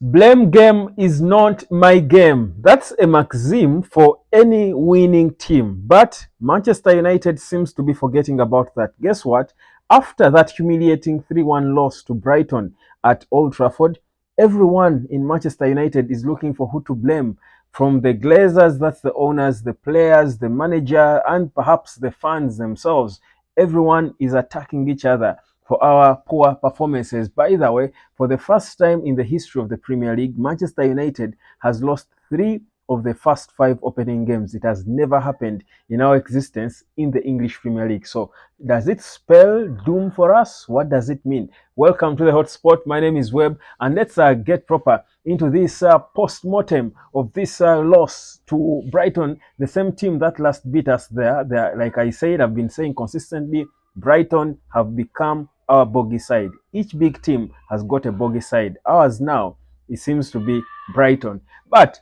Blame game is not my game. That's a maxim for any winning team. But Manchester United seems to be forgetting about that. Guess what? After that humiliating 3-1 loss to Brighton at Old Trafford, everyone in Manchester United is looking for who to blame. From the Glazers, that's the owners, the players, the manager, and perhaps the fans themselves. Everyone is attacking each other for our poor performances. By the way, for the first time in the history of the Premier League, Manchester United has lost 3 of the first 5 opening games. It has never happened in our existence in the English Premier League. So, does it spell doom for us? What does it mean? Welcome to the Hotspot. My name is Webb, and let's get proper into this post-mortem of this loss to Brighton, the same team that last beat us there. Like I said, I've been saying consistently, Brighton have become our bogey side. Each big team has got a bogey side. Ours now, it seems to be Brighton. But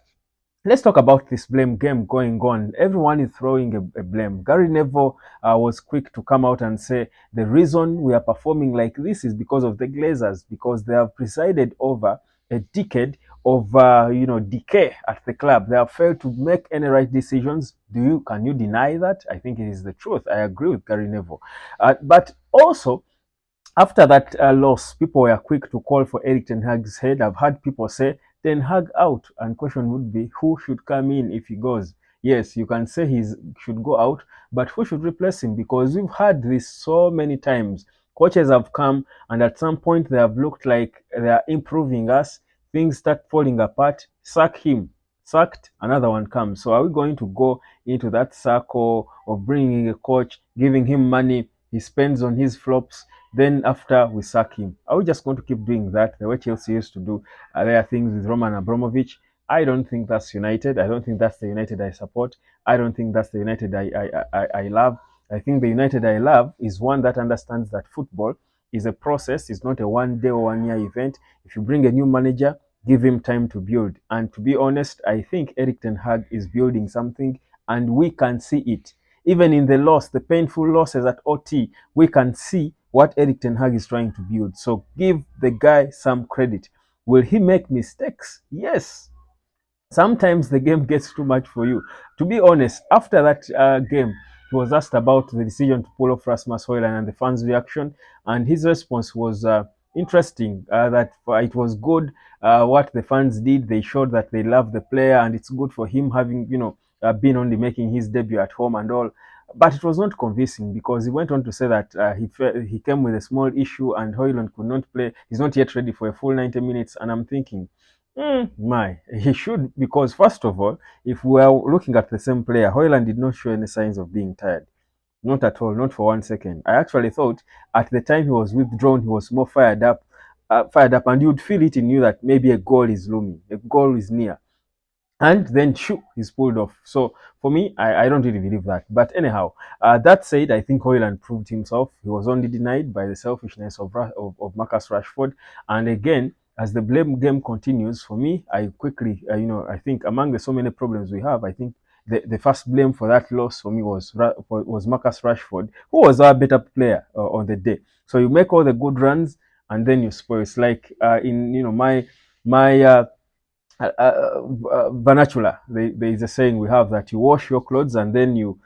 let's talk about this blame game going on. Everyone is throwing a blame. Gary Neville was quick to come out and say the reason we are performing like this is because of the Glazers, because they have presided over a decade of decay at the club. They have failed to make any right decisions. Can you deny that? I think it is the truth. I agree with Gary Neville, but also after that loss, people were quick to call for Eric Ten Hag's head. I've heard people say Ten Hag out, and question would be who should come in if he goes. Yes, you can say he should go out, but who should replace him? Because we've had this so many times. Coaches have come, and at some point they have looked like they are improving us. Things start falling apart. Sack him. Sacked, another one comes. So are we going to go into that circle of bringing a coach, giving him money, he spends on his flops, then after we sack him? Are we just going to keep doing that the way Chelsea used to do? There are things with Roman Abramovich. I don't think that's United. I don't think that's the United I support. I don't think that's the United I love. I think the United I love is one that understands that football is a process. It's not a 1 day or 1 year event. If you bring a new manager, give him time to build. And to be honest, I think Eric Ten Hag is building something, and we can see it. Even in the loss, the painful losses at OT, we can see what Eric Ten Hag is trying to build. So give the guy some credit. Will he make mistakes? Yes. Sometimes the game gets too much for you. To be honest, after that game, he was asked about the decision to pull off Rasmus Højlund and the fans' reaction, and his response was interesting. That it was good what the fans did. They showed that they love the player, and it's good for him having been only making his debut at home and all. But it was not convincing because he went on to say that he came with a small issue and Højlund could not play. He's not yet ready for a full 90 minutes, and I'm thinking, he should, because first of all, if we are looking at the same player, Højlund did not show any signs of being tired. Not at all, not for 1 second. I actually thought at the time he was withdrawn, he was more fired up, and you'd feel it in you that maybe a goal is looming, a goal is near. And then shoo, he's pulled off. So for me, I don't really believe that. But anyhow, that said, I think Højlund proved himself. He was only denied by the selfishness of Marcus Rashford. And again, as the blame game continues, for me, I quickly, I think among the so many problems we have, I think the first blame for that loss for me was Marcus Rashford, who was our better player on the day. So you make all the good runs and then you spoil. It's like in my vernacular. There is a saying we have that you wash your clothes and then you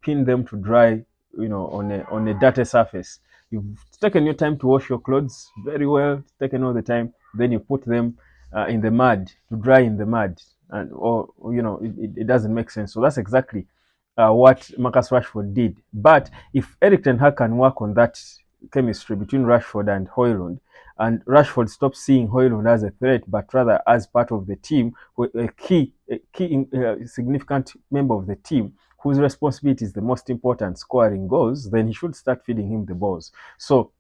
pin them to dry, on a dirty surface. You've taken your time to wash your clothes very well, taken all the time, then you put them in the mud to dry in the mud, and it doesn't make sense. So that's exactly what Marcus Rashford did. But if Eric Ten Hag can work on that chemistry between Rashford and Højlund, and Rashford stopped seeing Højlund as a threat, but rather as part of the team, a key significant member of the team whose responsibility is the most important, scoring goals, then he should start feeding him the balls. So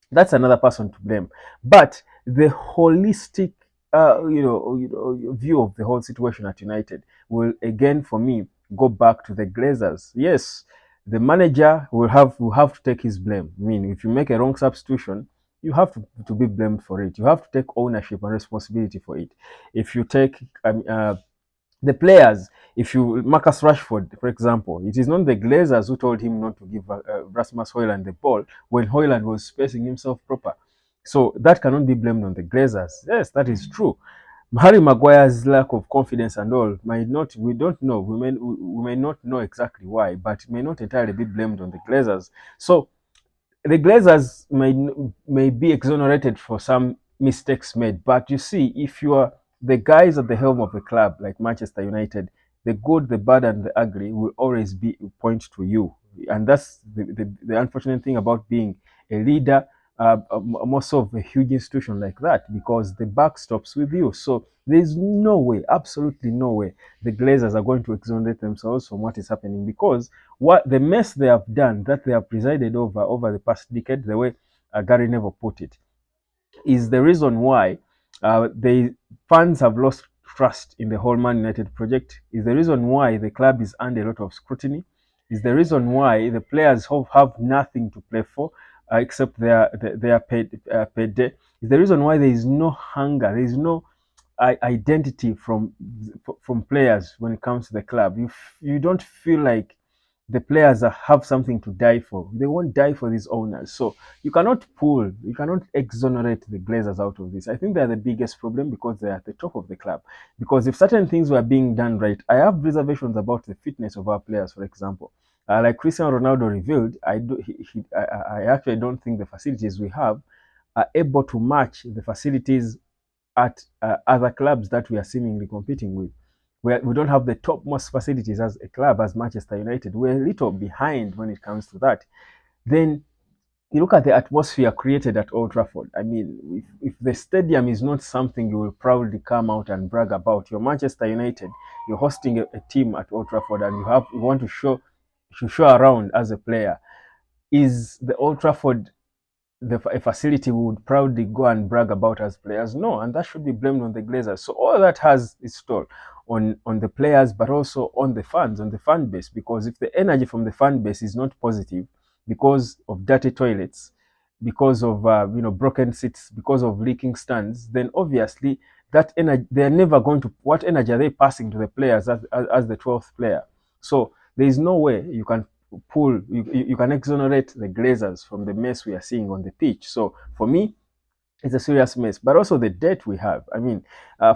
that's another person to blame. But the holistic view of the whole situation at United will again, for me, go back to the Glazers. Yes, the manager will have to take his blame. I mean, if you make a wrong substitution, you have to be blamed for it. You have to take ownership and responsibility for it. If you take the players, if you Marcus Rashford, for example, it is not the Glazers who told him not to give Rasmus Højlund the ball when Højlund was spacing himself proper. So that cannot be blamed on the Glazers. Yes, that is true. Harry Maguire's lack of confidence and all might not, we don't know, we may not know exactly why, but it may not entirely be blamed on the Glazers. So the Glazers may be exonerated for some mistakes made, but you see, if you are the guys at the helm of the club, like Manchester United, the good, the bad, and the ugly will always be point to you, and that's the unfortunate thing about being a leader, more so of a huge institution like that, because the buck stops with you. So there's no way, absolutely no way, the Glazers are going to exonerate themselves from what is happening, because what the mess they have done, that they have presided over the past decade, the way Gary Neville put it, is the reason why the fans have lost trust in the whole Man United project, is the reason why the club is under a lot of scrutiny, is the reason why the players have nothing to play for except their paid day, is the reason why there is no hunger, there is no identity from players when it comes to the club. You don't feel like the players have something to die for. They won't die for these owners. So you cannot exonerate the Glazers out of this. I think they're the biggest problem because they're at the top of the club. Because if certain things were being done right, I have reservations about the fitness of our players, for example. Like Cristiano Ronaldo revealed, I actually don't think the facilities we have are able to match the facilities at other clubs that we are seemingly competing with. We don't have the topmost facilities as a club as Manchester United. We're a little behind when it comes to that. Then you look at the atmosphere created at Old Trafford. I mean, if the stadium is not something you will proudly come out and brag about, you're Manchester United, you're hosting a team at Old Trafford, and you want to show around as a player. Is the Old Trafford a facility we would proudly go and brag about as players? No, and that should be blamed on the Glazers. So all that has its toll on the players, but also on the fans, on the fan base. Because if the energy from the fan base is not positive, because of dirty toilets, because of broken seats, because of leaking stands, then obviously that energy, they're never going to. What energy are they passing to the players as the 12th player? So there is no way you can exonerate the Glazers from the mess we are seeing on the pitch. So for me, it's a serious mess, but also the debt we have. I mean,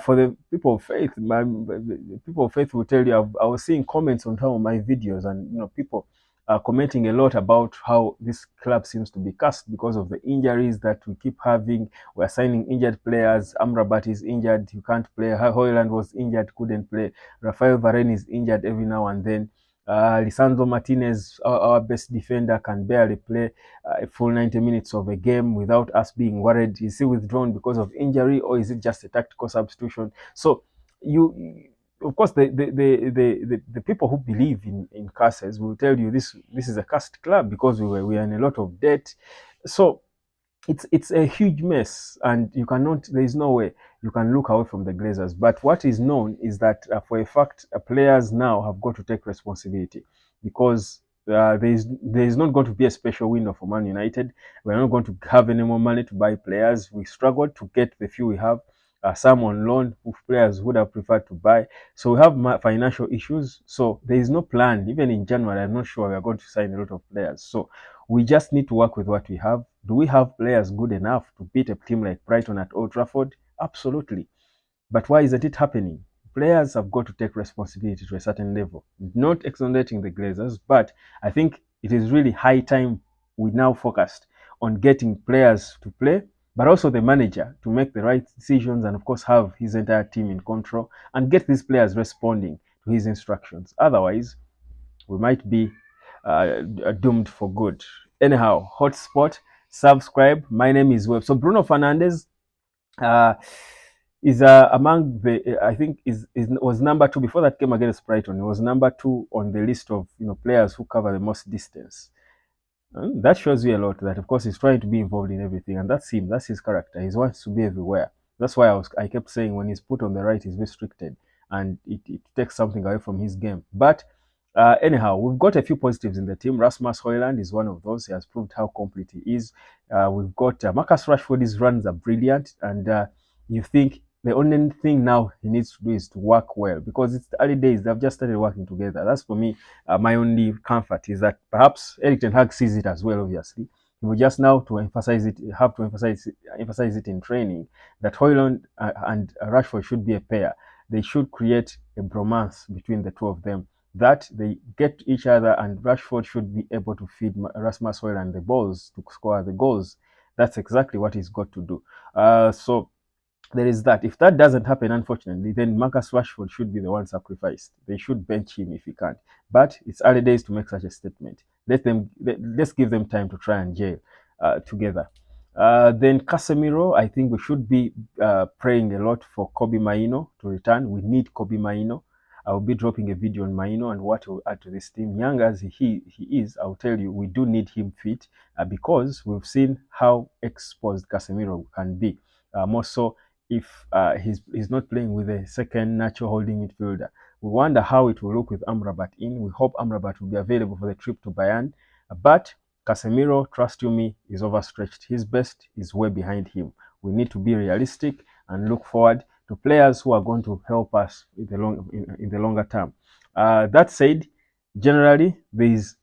for the people of faith, the people of faith will tell you. I was seeing comments on some of my videos, and people are commenting a lot about how this club seems to be cursed because of the injuries that we keep having. We're signing injured players. Amrabat is injured; you can't play. Højlund was injured, couldn't play. Rafael Varane is injured every now and then. Lisandro Martinez, our best defender, can barely play a full 90 minutes of a game without us being worried. Is he withdrawn because of injury, or is it just a tactical substitution? So of course, the people who believe in curses will tell you this is a cursed club because we are in a lot of debt. So it's a huge mess, and there is no way you can look away from the Glazers. But what is known is that for a fact, players now have got to take responsibility, because there is not going to be a special window for Man United. We're not going to have any more money to buy players. We struggled to get the few we have. Some on loan, who players would have preferred to buy. So we have financial issues. So there is no plan. Even in January, I'm not sure we are going to sign a lot of players. So we just need to work with what we have. Do we have players good enough to beat a team like Brighton at Old Trafford? Absolutely. But why isn't it happening? Players have got to take responsibility to a certain level. Not exonerating the Glazers, but I think it is really high time we now focused on getting players to play, but also the manager to make the right decisions, and of course have his entire team in control and get these players responding to his instructions. Otherwise, we might be doomed for good. Anyhow, hotspot, subscribe. My name is Webb. So Bruno Fernandes uh, is among the I think was number two before that game against Brighton. He was number two on the list of players who cover the most distance. That shows you a lot. That of course he's trying to be involved in everything, and that's him. That's his character. He wants to be everywhere. That's why I kept saying when he's put on the right, he's restricted, and it takes something away from his game. But anyhow, we've got a few positives in the team. Rasmus Højlund is one of those. He has proved how complete he is. We've got Marcus Rashford. His runs are brilliant, and you think the only thing now he needs to do is to work well, because it's the early days. They've just started working together. That's for me. My only comfort is that perhaps Erik Ten Hag sees it as well, obviously, We just now to emphasize it, have to emphasize it in training that Højlund and Rashford should be a pair. They should create a bromance between the two of them, that they get each other, and Rashford should be able to feed Rasmus Højlund the balls to score the goals. That's exactly what he's got to do. So there is that. If that doesn't happen, unfortunately, then Marcus Rashford should be the one sacrificed. They should bench him if he can't. But it's early days to make such a statement. Let's give them time to try and gel together. Then Casemiro, I think we should be praying a lot for Kobe Maino to return. We need Kobe Maino. I will be dropping a video on Maino and what will add to this team. Young as he is, I'll tell you, we do need him fit because we've seen how exposed Casemiro can be. More so if he's not playing with a second natural holding midfielder. We wonder how it will look with Amrabat in. We hope Amrabat will be available for the trip to Bayern. But Casemiro, trust you me, is overstretched. His best is way behind him. We need to be realistic and look forward to players who are going to help us in the longer term. That said, generally, there is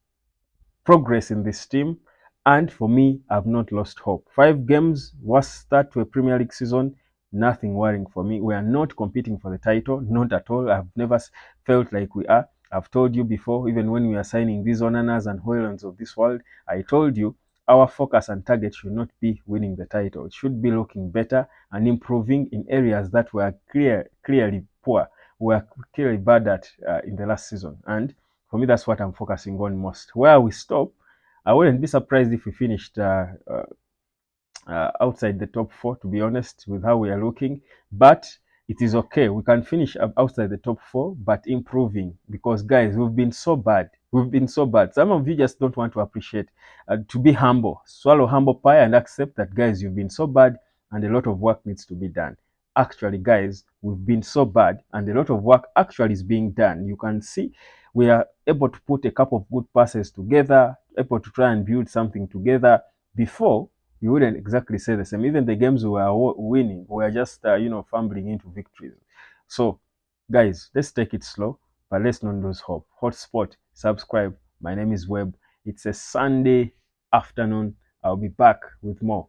progress in this team. And for me, I've not lost hope. 5 games, worst start to a Premier League season, nothing worrying for me. We are not competing for the title, not at all. I've never felt like we are. I've told you before, even when we are signing these Onanas and Højlunds of this world, I told you our focus and target should not be winning the title. It should be looking better and improving in areas that were clearly poor, were clearly bad at in the last season. And for me, that's what I'm focusing on most. Where we stop, I wouldn't be surprised if we finished outside the top 4, to be honest, with how we are looking. But it is okay. We can finish outside the top 4, but improving, because guys, we've been so bad. We've been so bad. Some of you just don't want to appreciate, to be humble. Swallow humble pie and accept that, guys, you've been so bad and a lot of work needs to be done. Actually, guys, we've been so bad and a lot of work actually is being done. You can see we are able to put a couple of good passes together, able to try and build something together. Before, you wouldn't exactly say the same. Even the games we were winning, we were just fumbling into victories. So, guys, let's take it slow, but let's not lose hope. Hotspot, subscribe. My name is Webb. It's a Sunday afternoon. I'll be back with more.